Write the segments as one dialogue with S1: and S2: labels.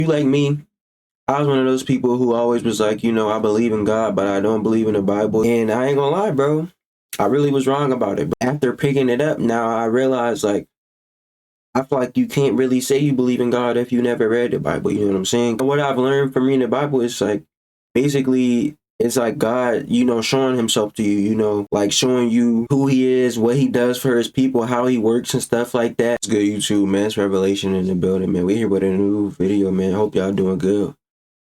S1: You like me, I was one of those people who always was like, I believe in God, but I don't believe in the Bible. And I ain't gonna lie, bro. I really was wrong about it. But after picking it up, now I realize, like, I feel like you can't really say you believe in God if you never read the Bible. You know what I'm saying? What I've learned from reading the Bible is like, basically, it's like God, showing himself to you, like showing you who he is, what he does for his people, how he works and stuff like that. It's good, YouTube, man. It's Revelation in the building, man. We're here with a new video, man. Hope y'all doing good.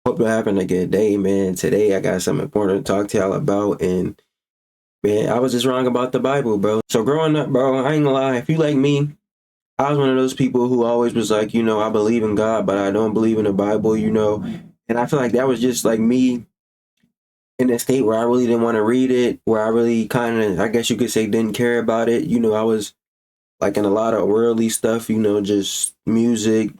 S1: Hope you're having a good day, man. Today I got something important to talk to y'all about, and man, I was just wrong about the Bible, bro. So growing up, bro, I ain't gonna lie, if you like me, I was one of those people who always was like, I believe in God, but I don't believe in the Bible, and I feel like that was just like me in a state where I really didn't want to read it, where I really kind of, I guess you could say, didn't care about it. I was like in a lot of worldly stuff, just music,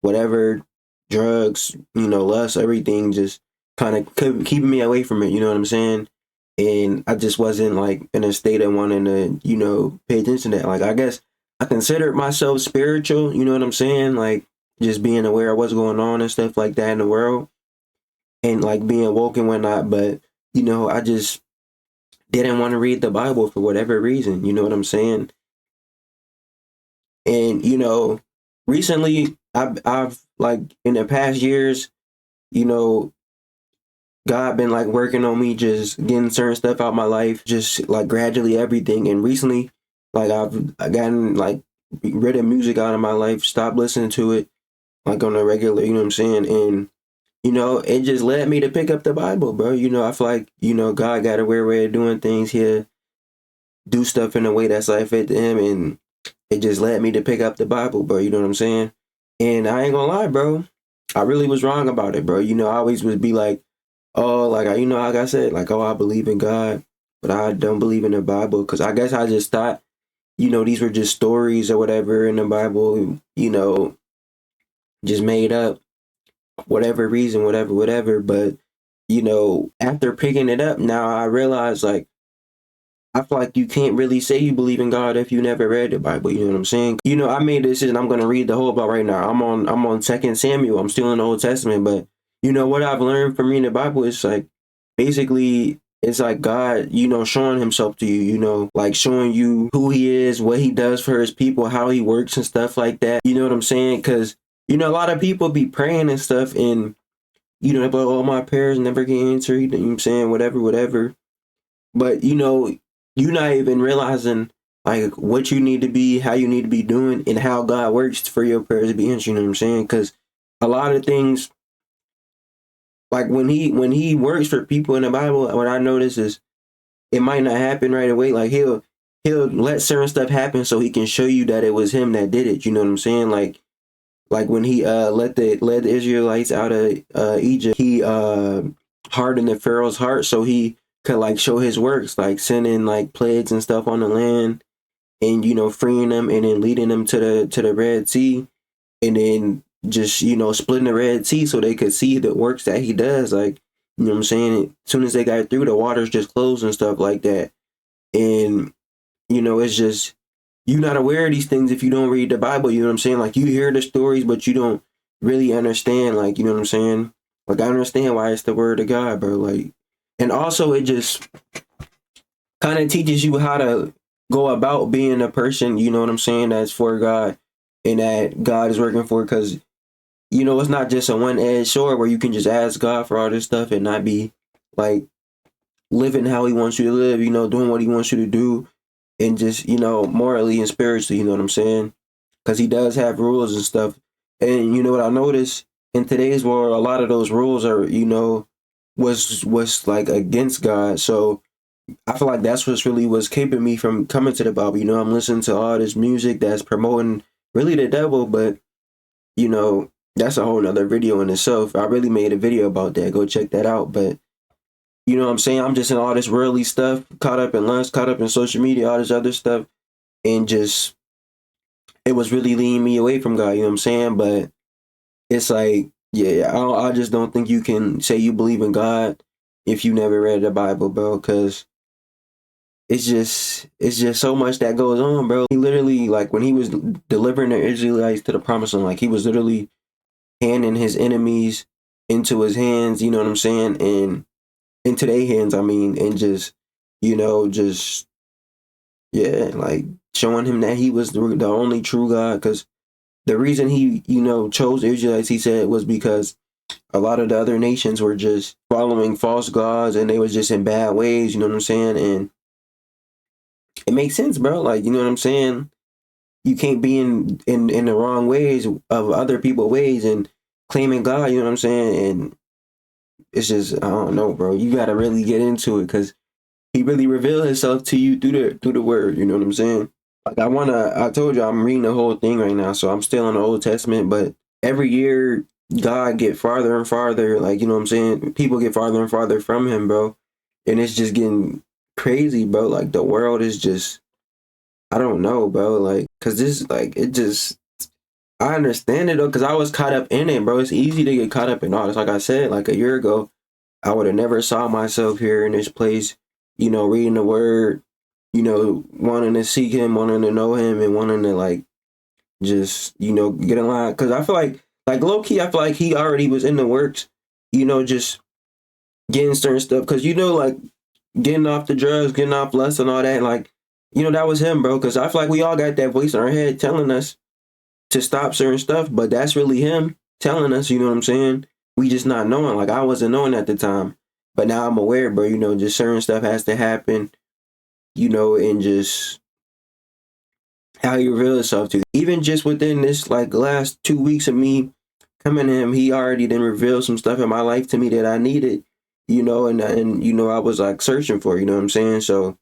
S1: whatever, drugs, lust, everything, just kind of keeping me away from it. You know what I'm saying? And I just wasn't like in a state of wanting to, pay attention to that. Like, I guess I considered myself spiritual. You know what I'm saying? Like, just being aware of what's going on and stuff like that in the world, and like being woke and whatnot. But I just didn't want to read the Bible for whatever reason. You know what I'm saying? And recently I've like in the past years, you know, God been like working on me, just getting certain stuff out of my life, just like gradually everything. And recently, like I gotten like rid of music out of my life, stopped listening to it like on a regular, you know what I'm saying? And it just led me to pick up the Bible, bro. I feel like, God got a weird way of doing things here, do stuff in a way that's like fit to him, and it just led me to pick up the Bible, bro. You know what I'm saying? And I ain't gonna lie, bro. I really was wrong about it, bro. I always would be like, oh, like, like I said, like, oh, I believe in God, but I don't believe in the Bible. Because I guess I just thought, these were just stories or whatever in the Bible, just made up, whatever reason, whatever. But, after picking it up, now I realize, like, I feel like you can't really say you believe in God if you never read the Bible. You know what I'm saying? I made a decision. I'm gonna read the whole Bible right now. I'm on 2 Samuel. I'm still in the Old Testament, but what I've learned from reading the Bible is like basically it's like God, showing himself to you, like showing you who he is, what he does for his people, how he works and stuff like that. You know what I'm saying? Because a lot of people be praying and stuff, and they're like, oh, my prayers never get answered. You know what I'm saying? Whatever. But you're not even realizing like what you need to be, how you need to be doing, and how God works for your prayers to be answered. You know what I'm saying? Because a lot of things, like when he works for people in the Bible, what I notice is it might not happen right away. Like he'll let certain stuff happen so he can show you that it was him that did it. You know what I'm saying? Like when he led the Israelites out of Egypt, he hardened the Pharaoh's heart so he could like show his works, like sending like plagues and stuff on the land, and freeing them, and then leading them to the Red Sea, and then just splitting the Red Sea so they could see the works that he does. Like, you know what I'm saying? As soon as they got through, the waters just closed and stuff like that. And it's just, you're not aware of these things if you don't read the Bible. You know what I'm saying? Like, you hear the stories, but you don't really understand. Like, you know what I'm saying? Like, I understand why it's the word of God, bro. Like, and also it just kind of teaches you how to go about being a person, you know what I'm saying, that's for God and that God is working for. Because it's not just a one-edged sword where you can just ask God for all this stuff and not be like living how he wants you to live, doing what he wants you to do, and just morally and spiritually, you know what I'm saying? Because he does have rules and stuff. And what I noticed in today's world, a lot of those rules are was like against God. So I feel like that's what's really was keeping me from coming to the Bible. I'm listening to all this music that's promoting really the devil, but that's a whole nother video in itself. I really made a video about that. Go check that out. But you know what I'm saying? I'm just in all this worldly stuff, caught up in lust, caught up in social media, all this other stuff, and just it was really leading me away from God. You know what I'm saying? But it's like, yeah, I just don't think you can say you believe in God if you never read the Bible, bro. Because it's just so much that goes on, bro. He literally, like, when he was delivering the Israelites to the promised land, like, he was literally handing his enemies into his hands, you know what I'm saying? And into their hands, I mean, and just, just, yeah, like showing him that he was the only true God. Because the reason he, chose the Israelites, he said, was because a lot of the other nations were just following false gods and they was just in bad ways, you know what I'm saying? And it makes sense, bro. Like, you know what I'm saying? You can't be in the wrong ways of other people's ways and claiming God, you know what I'm saying? And it's just, I don't know, bro. You gotta really get into it because he really revealed himself to you through the word, you know what I'm saying? Like I told you I'm reading the whole thing right now, so I'm still in the Old Testament, but every year God get farther and farther, like, you know what I'm saying? People get farther and farther from him, bro. And it's just getting crazy, bro. Like the world is just, I don't know, bro. Like, cause this, like, it just, I understand it though, cause I was caught up in it, bro. It's easy to get caught up in all this. Like I said, like a year ago, I would have never saw myself here in this place, reading the word, wanting to seek him, wanting to know him, and wanting to like just, get in line. Cause I feel like low key, I feel like he already was in the works, just getting certain stuff. Cause like getting off the drugs, getting off lust and all that, like, that was him, bro. Cause I feel like we all got that voice in our head telling us to stop certain stuff, but that's really him telling us, you know what I'm saying? We just not knowing. Like I wasn't knowing at the time. But now I'm aware, bro, just certain stuff has to happen, and just how he revealed himself to you. Even just within this like last 2 weeks of me coming to him, he already didn't reveal some stuff in my life to me that I needed, and I was like searching for, you know what I'm saying? So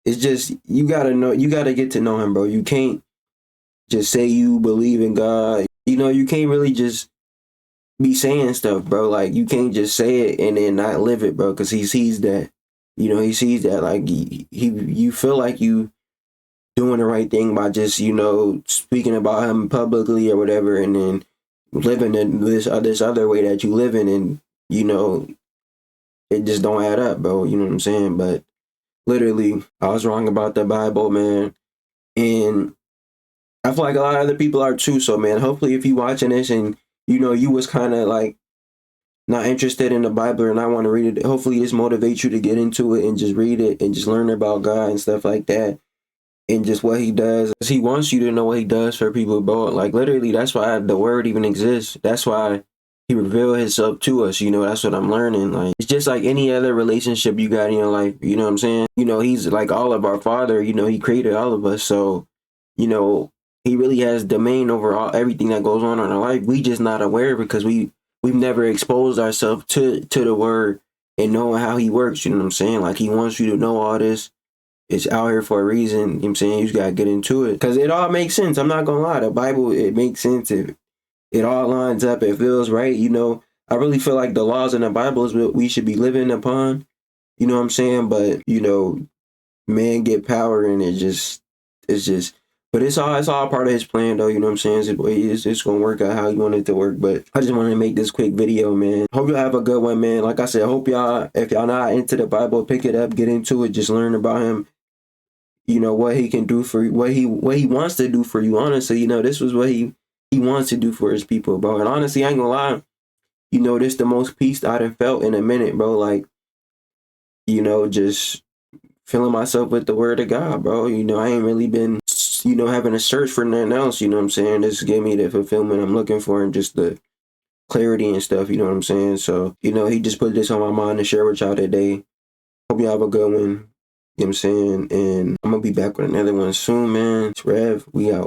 S1: it's just you gotta get to know him, bro. You can't just say you believe in God. You can't really just be saying stuff, bro. Like you can't just say it and then not live it, bro, because he sees that. He sees that like you feel like you doing the right thing by just, speaking about him publicly or whatever, and then living in this other way that you live in, and it just don't add up, bro. You know what I'm saying? But literally, I was wrong about the Bible, man. And I feel like a lot of other people are too. So, man, hopefully if you watching this and, you was kind of like not interested in the Bible and I want to read it, hopefully this motivates you to get into it and just read it and just learn about God and stuff like that. And just what he does. He wants you to know what he does for people, bro. Like, literally, that's why the word even exists. That's why he revealed himself to us. That's what I'm learning. Like, it's just like any other relationship you got in your life. You know what I'm saying? He's like all of our father. He created all of us. So, he really has domain over everything that goes on in our life. We just not aware because we've never exposed ourselves to the word and knowing how he works. You know what I'm saying? Like, he wants you to know all this. It's out here for a reason. You know what I'm saying? You just gotta get into it. Because it all makes sense. I'm not gonna lie. The Bible, it makes sense. It all lines up. It feels right. I really feel like the laws in the Bible is what we should be living upon. You know what I'm saying? But, man get power and it's just, but it's all part of his plan though. You know what I'm saying? It's gonna work out how you want it to work. But I just wanted to make this quick video, man. Hope y'all have a good one, man. Like I said, hope y'all, if y'all not into the Bible, pick it up, get into it, just learn about him. What he can do for you, what he wants to do for you. Honestly, this was what he wants to do for his people, bro. And honestly, I ain't gonna lie, this the most peace I'd have felt in a minute, bro. Like, just filling myself with the word of God, bro. I ain't really been, having to search for nothing else, you know what I'm saying? This gave me the fulfillment I'm looking for and just the clarity and stuff, you know what I'm saying? So, he just put this on my mind to share with y'all today. Hope y'all have a good one. You know what I'm saying? And I'm going to be back with another one soon, man. It's Rev. We out.